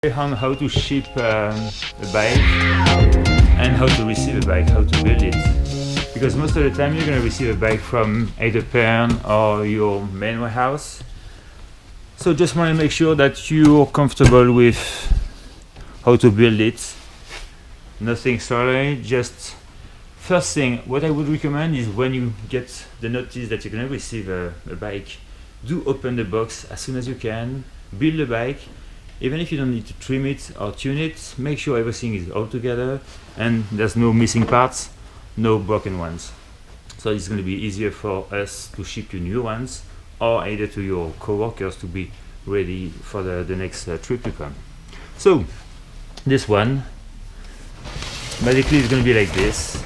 On how to ship a bike and how to receive a bike, how to build it. Because most of the time you're going to receive a bike from either parent or your main warehouse. So just want to make sure that you're comfortable with how to build it. Nothing extraordinary, just first thing, what I would recommend is when you get the notice that you're going to receive a bike, do open the box as soon as you can, build the bike. Even if you don't need to trim it or tune it, make sure everything is all together and there's no missing parts, no broken ones. So it's going to be easier for us to ship you new ones or either to your co-workers to be ready for the next trip to come. So this one basically is going to be like this,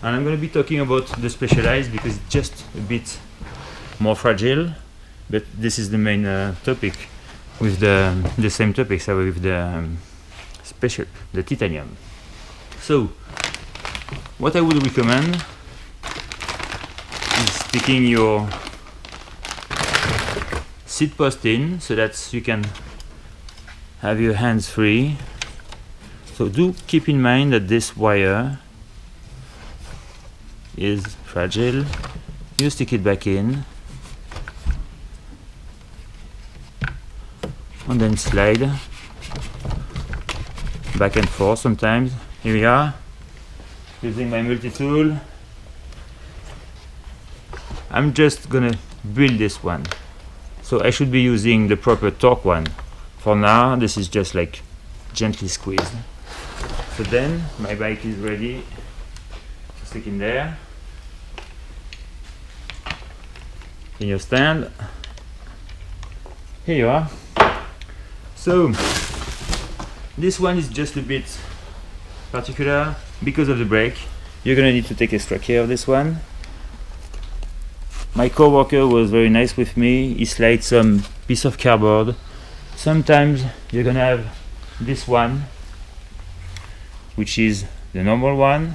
and I'm going to be talking about the Specialized because it's just a bit more fragile, but this is the main topic. With the same topics, with the the titanium. So what I would recommend is sticking your seat post in so that you can have your hands free. So do keep in mind that this wire is fragile. You stick it back in and then slide back and forth sometimes. Here we are, using my multi-tool. I'm just gonna build this one, so I should be using the proper torque one. For now, this is just like gently squeezed. So then my bike is ready to stick in there, in your stand. Here you are. So this one is just a bit particular because of the brake. You're gonna need to take extra care of this one. My co-worker was very nice with me. He slid some piece of cardboard. Sometimes you're gonna have this one, which is the normal one,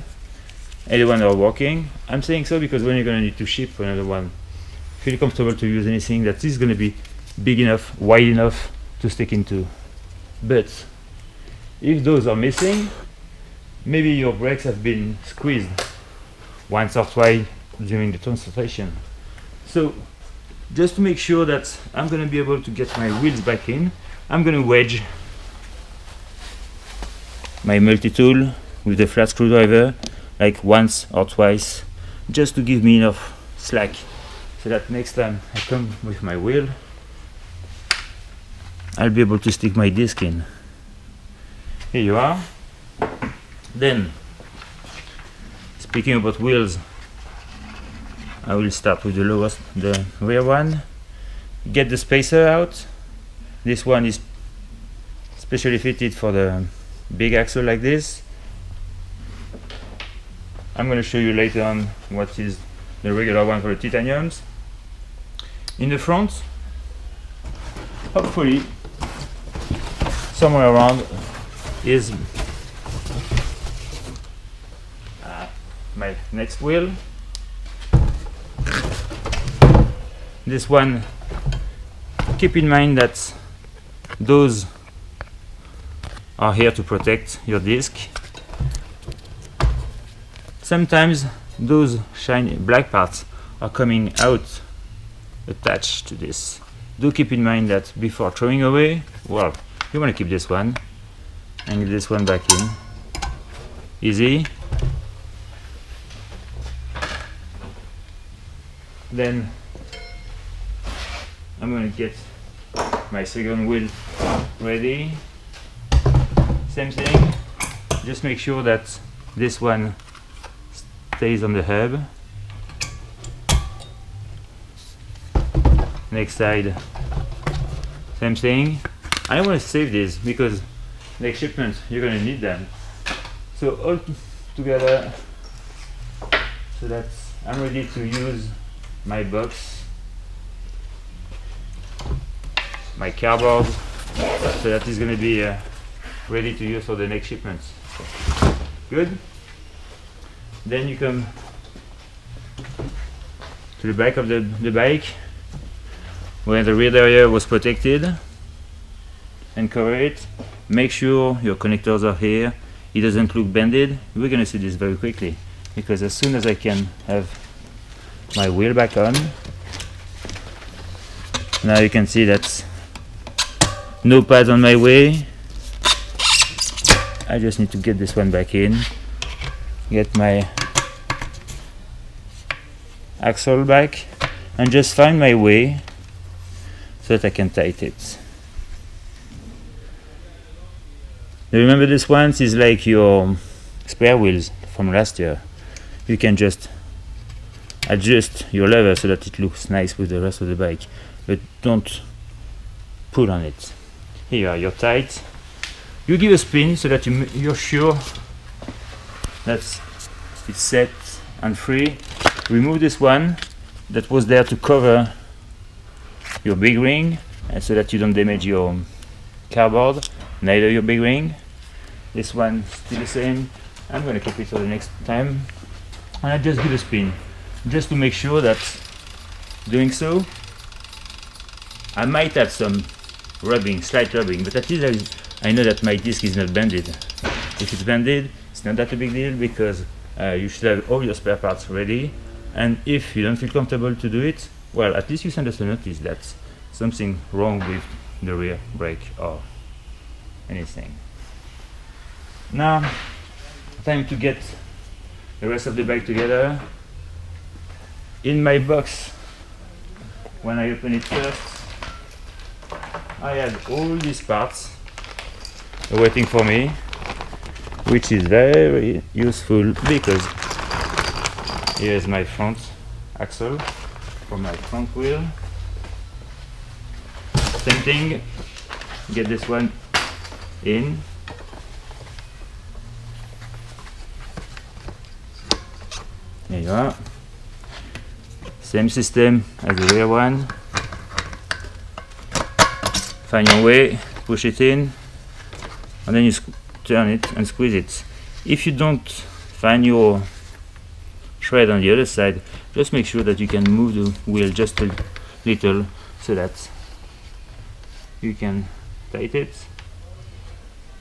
and the one that are working. I'm saying so because when you're gonna need to ship another one, feel comfortable to use anything that is gonna be big enough, wide enough to stick into. But if those are missing, maybe your brakes have been squeezed once or twice during the transportation. So just to make sure that I'm going to be able to get my wheels back in, I'm going to wedge my multi-tool with the flat screwdriver like once or twice, just to give me enough slack so that next time I come with my wheel, I'll be able to stick my disc in. Here you are. Then, speaking about wheels, I will start with the rear one. Get the spacer out. This one is specially fitted for the big axle like this. I'm going to show you later on what is the regular one for the titaniums. In the front, hopefully somewhere around is my next wheel. This one, keep in mind that those are here to protect your disc. Sometimes those shiny black parts are coming out attached to this. Do keep in mind that before throwing away, well, you want to keep this one and get this one back in. Easy. Then I'm going to get my second wheel ready. Same thing, just make sure that this one stays on the hub. Next side, same thing. I want to save this because next shipment you're going to need them. So all together, so that I'm ready to use my box, my cardboard, so that is going to be ready to use for the next shipments. Good. Then you come to the back of the bike where the rear area was protected. and cover it. Make sure your connectors are here. It doesn't look bended. We're gonna see this very quickly, because as soon as I can have my wheel back on, now you can see that no pads on my way. I just need to get this one back in, get my axle back, and just find my way so that I can tighten it. Now remember, this one is like your spare wheels from last year. You can just adjust your lever so that it looks nice with the rest of the bike, but don't pull on it. Here you're tight. You give a spin so that you're sure that it's set and free. Remove this one that was there to cover your big ring, and so that you don't damage your cardboard, neither your big ring. This one still the same. I'm going to keep it for the next time, and I just give a spin just to make sure that doing so I might have some rubbing, slight rubbing, but at least I know that my disc is not bended. If it's bended, it's not that a big deal, because you should have all your spare parts ready, and if you don't feel comfortable to do it, well, at least you send us a notice that something wrong with the rear brake or anything. Now, time to get the rest of the bike together. In my box, when I open it first, I had all these parts waiting for me, which is very useful, because here's my front axle for my front wheel. Same thing, get this one in. There you are. Same system as the rear one. Find your way, push it in, and then you turn it and squeeze it. If you don't find your thread on the other side, just make sure that you can move the wheel just a little so that you can tighten it.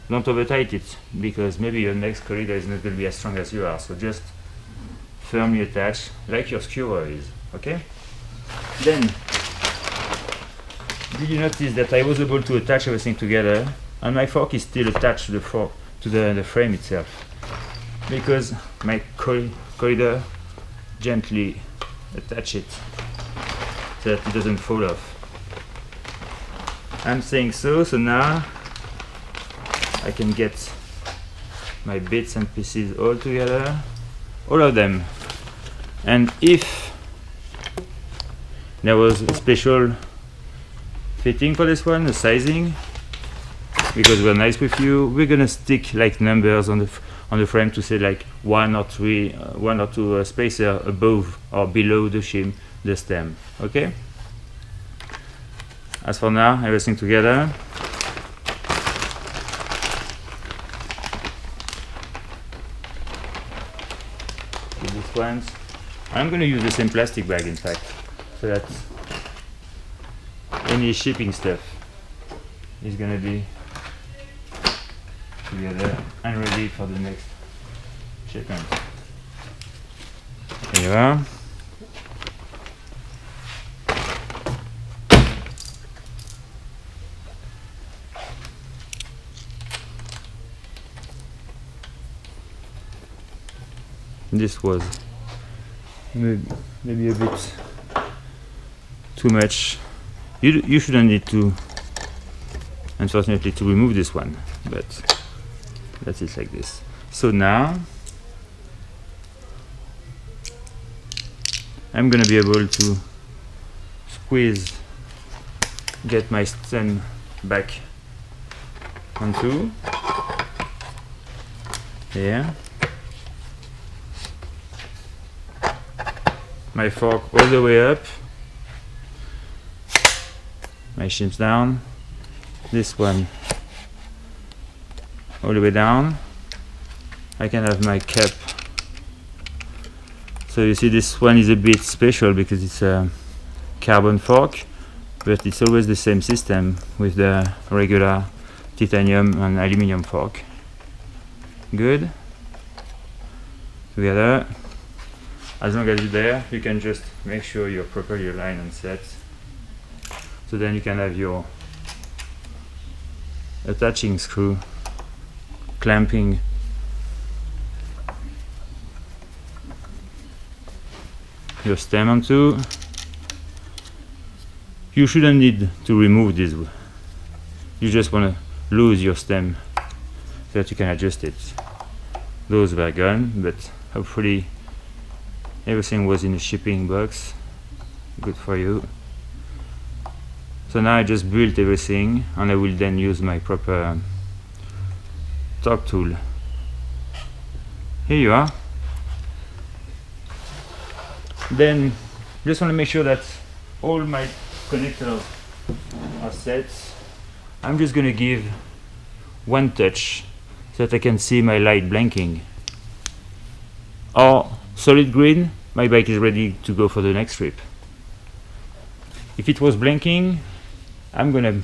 Don't over tight it, because maybe your next corridor is not going to be as strong as you are, so just firmly attach like your skewer is. Okay? Then, did you notice that I was able to attach everything together, and my fork is still attached to the fork, to the frame itself, because my corridor gently attach it so that it doesn't fall off. I'm saying so now I can get my bits and pieces all together, all of them. And if there was a special fitting for this one, the sizing, because we're nice with you, we're gonna stick like numbers on the frame to say like 1 or 2 spacer above or below the shim, the stem. Okay? As for now, everything together. These ones. I'm going to use the same plastic bag, in fact, so that any shipping stuff is going to be together and ready for the next shipment. There you are. This was maybe a bit too much. You shouldn't need to, unfortunately, to remove this one, but that's it like this. So now I'm gonna be able to squeeze, get my stem back onto there. My fork all the way up, my shims down, this one all the way down. I can have my cap. So you see, this one is a bit special because it's a carbon fork, but it's always the same system with the regular titanium and aluminum fork. Good. Together. As long as you're there, you can just make sure you're properly aligned and set. So then you can have your attaching screw clamping your stem onto. You shouldn't need to remove this. You just want to lose your stem so that you can adjust it. Those were gone, but hopefully everything was in the shipping box. Good for you. So now I just built everything, and I will then use my proper torque tool. Here you are. Then just want to make sure that all my connectors are set. I'm just going to give one touch so that I can see my light blinking. Or solid green, my bike is ready to go for the next trip. If it was blinking, I'm gonna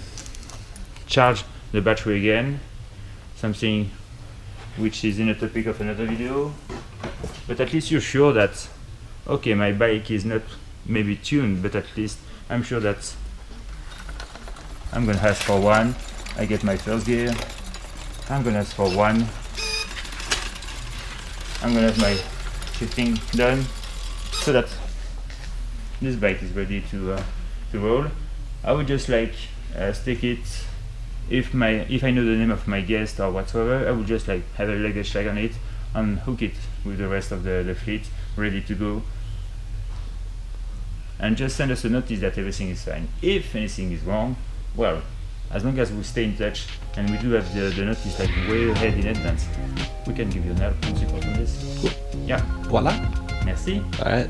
charge the battery again, something which is in the topic of another video, but at least you're sure that, okay, my bike is not maybe tuned, but at least I'm sure that I'm gonna ask for one. I get my first gear, I'm gonna ask for one, I'm gonna have my shifting done, so that this bike is ready to roll. I would just like stick it, if I know the name of my guest or whatsoever, I would just like have a luggage tag on it and hook it with the rest of the fleet, ready to go. And just send us a notice that everything is fine. If anything is wrong, well, as long as we stay in touch and we do have the notice like way ahead in advance, we can give you an help and support on this. Cool. Yeah. Voila. Merci. All right.